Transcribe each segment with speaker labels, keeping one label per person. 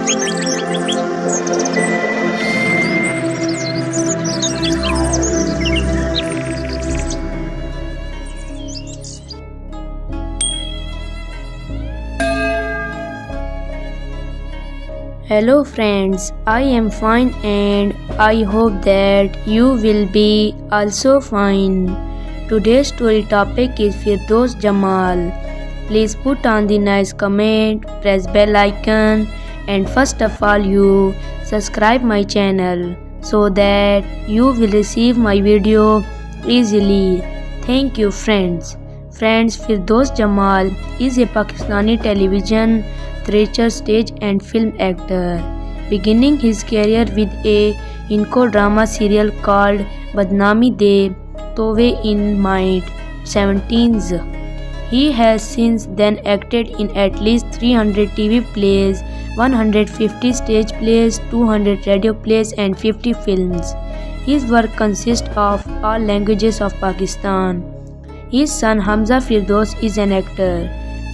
Speaker 1: Hello friends, I am fine and I hope that you will be also fine. Today's story topic is Firdous Jamal. Please put on the nice comment, press bell icon, and first of all you subscribe my channel so that you will receive my video easily. Thank you friends. Friends, Firdous Jamal is a Pakistani television, theatre, stage and film actor, beginning his career with a Hinko drama serial called Badnami De Tove in mid 17s. He has since then acted in at least 300 TV plays, 150 stage plays, 200 radio plays and 50 films. His work consists of all languages of Pakistan. His son Hamza Firdous is an actor,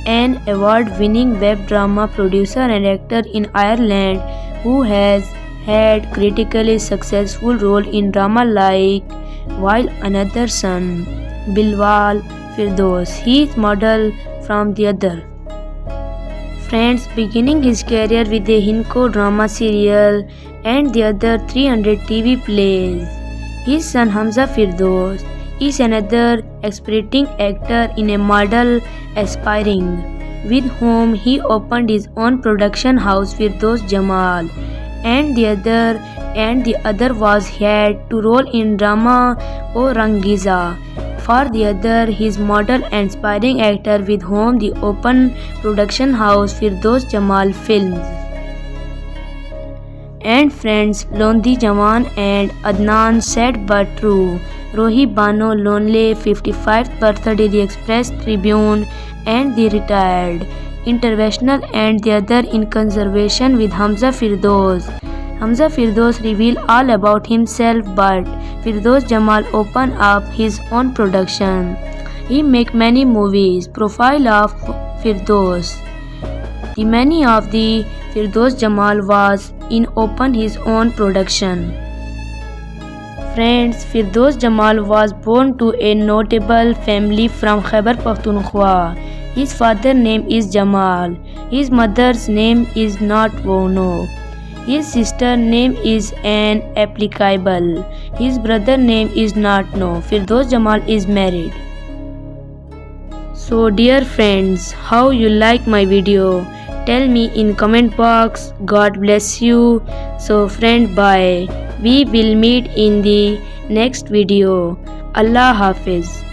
Speaker 1: an award-winning web drama producer and actor in Ireland who has had critically successful role in drama like while another son, Bilwal Firdous, he is model from the other. Friends, beginning his career with a Hinko drama serial and the other 300 TV plays. His son Hamza Firdous is another aspirating actor in a model aspiring, with whom he opened his own production house Firdous Jamal, and the other was hired to role in drama O Rangiza. For the other, his model and aspiring actor with whom the open production house Firdous Jamal Films. And friends, Londi Jawan and Adnan Sad But True, Rohi Bano Lonely 55th Birthday, The Express Tribune and The Retired, International and the other in conservation with Hamza Firdous. Hamza Firdous revealed all about himself, but Firdous Jamal opened up his own production. He make many movies. Profile of Firdous. The many of the Firdous Jamal was in open his own production. Friends, Firdous Jamal was born to a notable family from Khyber Pakhtunkhwa. His father's name is Jamal. His mother's name is not Wono. His sister's name is An Applicable. His brother's name is not No. Firdous Jamal is married. So dear friends, how you like my video? Tell me in comment box. God bless you. So friend, bye. We will meet in the next video. Allah Hafiz.